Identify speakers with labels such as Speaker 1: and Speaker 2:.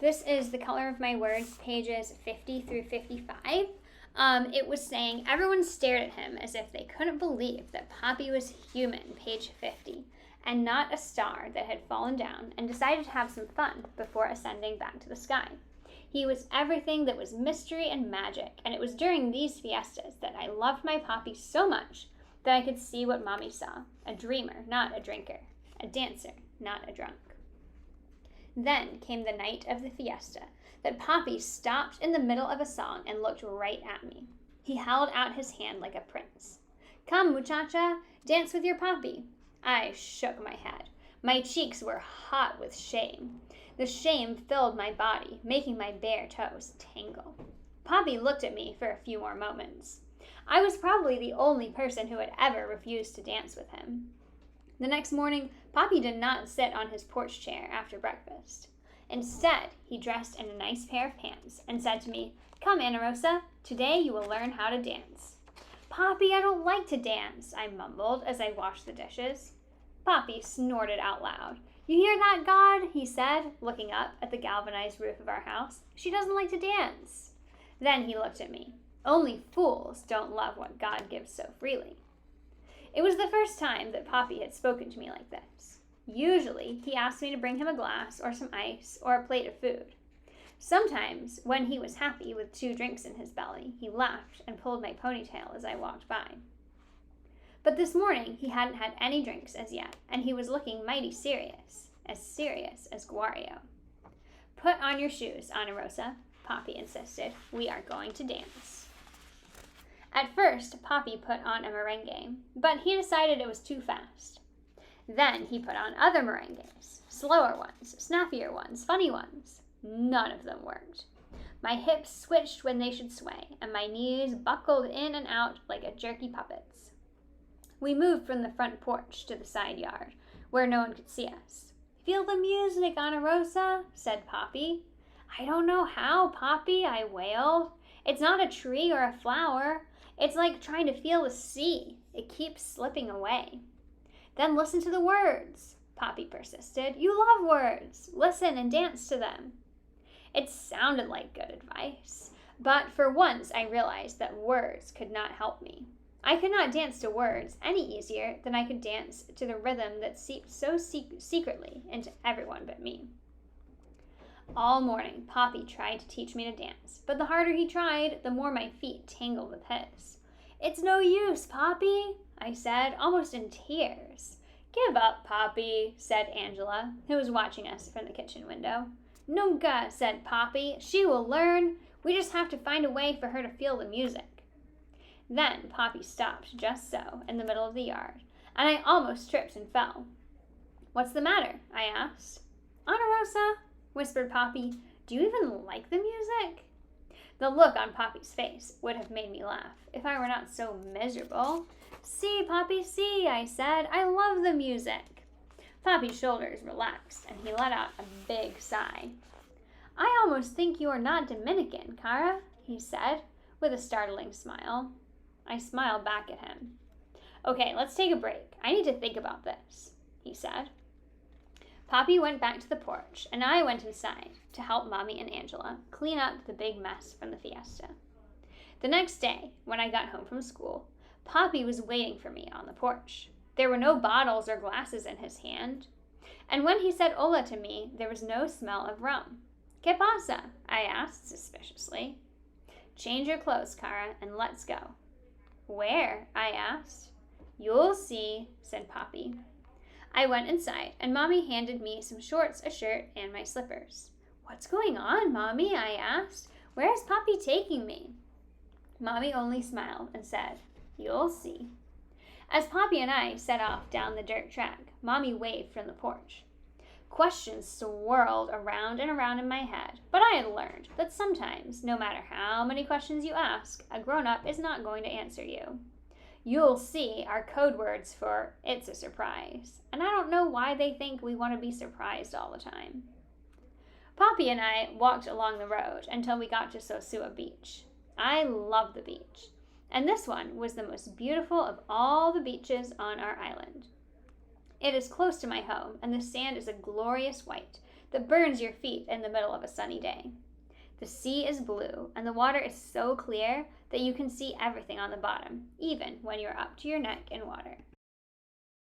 Speaker 1: This is The Color of My Words, pages 50 through 55. It was saying, everyone stared at him as if they couldn't believe that Poppy was human, page 50, and not a star that had fallen down and decided to have some fun before ascending back to the sky. He was everything that was mystery and magic, and it was during these fiestas that I loved my Poppy so much that I could see what Mommy saw, a dreamer, not a drinker, a dancer, not a drunk. Then came the night of the fiesta, that Poppy stopped in the middle of a song and looked right at me. He held out his hand like a prince. "Come, muchacha, dance with your Poppy." I shook my head. My cheeks were hot with shame. The shame filled my body, making my bare toes tingle. Poppy looked at me for a few more moments. I was probably the only person who had ever refused to dance with him. The next morning, Poppy did not sit on his porch chair after breakfast. Instead, he dressed in a nice pair of pants and said to me, "Come, Anna Rosa, today you will learn how to dance." "Poppy, I don't like to dance," I mumbled as I washed the dishes. Poppy snorted out loud. "You hear that, God?" he said, looking up at the galvanized roof of our house. "She doesn't like to dance." Then he looked at me. Only fools don't love what God gives so freely. It was the first time that Poppy had spoken to me like this. Usually, he asked me to bring him a glass or some ice or a plate of food. Sometimes, when he was happy with 2 drinks in his belly, he laughed and pulled my ponytail as I walked by. But this morning, he hadn't had any drinks as yet, and he was looking mighty serious as Guario. "Put on your shoes, Anna Rosa," Poppy insisted. "We are going to dance." At first, Poppy put on a merengue, but he decided it was too fast. Then he put on other merengues, slower ones, snappier ones, funny ones. None of them worked. My hips switched when they should sway, and my knees buckled in and out like a jerky puppets. We moved from the front porch to the side yard, where no one could see us. "Feel the music, Anna Rosa," said Poppy. "I don't know how, Poppy," I wailed. "It's not a tree or a flower. It's like trying to feel the sea. It keeps slipping away." "Then listen to the words," Poppy persisted. "You love words. Listen and dance to them." It sounded like good advice, but for once I realized that words could not help me. I could not dance to words any easier than I could dance to the rhythm that seeped so secretly into everyone but me. All morning, Poppy tried to teach me to dance, but the harder he tried, the more my feet tangled with his. "It's no use, Poppy," I said, almost in tears. "Give up, Poppy," said Angela, who was watching us from the kitchen window. "Nunca," said Poppy. "She will learn. We just have to find a way for her to feel the music." Then Poppy stopped just so, in the middle of the yard, and I almost tripped and fell. "What's the matter?" I asked. "Anna Rosa," whispered Poppy, "do you even like the music?" The look on Poppy's face would have made me laugh if I were not so miserable. "See, Poppy, see," I said. "I love the music." Poppy's shoulders relaxed, and he let out a big sigh. "I almost think you are not Dominican, Cara," he said, with a startling smile. I smiled back at him. "Okay, let's take a break. I need to think about this," he said. Poppy went back to the porch, and I went inside to help Mommy and Angela clean up the big mess from the fiesta. The next day, when I got home from school, Poppy was waiting for me on the porch. There were no bottles or glasses in his hand, and when he said hola to me, there was no smell of rum. "¿Qué pasa?" I asked suspiciously. "Change your clothes, Cara, and let's go." "Where?" I asked. "You'll see," said Poppy. I went inside, and Mommy handed me some shorts, a shirt, and my slippers. "What's going on, Mommy?" I asked. "Where is Poppy taking me?" Mommy only smiled and said, "You'll see." As Poppy and I set off down the dirt track, Mommy waved from the porch. Questions swirled around and around in my head, but I had learned that sometimes, no matter how many questions you ask, a grown-up is not going to answer you. "You'll see" are code words for "it's a surprise," and I don't know why they think we want to be surprised all the time. Poppy and I walked along the road until we got to Sosua Beach. I love the beach, and this one was the most beautiful of all the beaches on our island. It is close to my home, and the sand is a glorious white that burns your feet in the middle of a sunny day. The sea is blue, and the water is so clear that you can see everything on the bottom, even when you're up to your neck in water.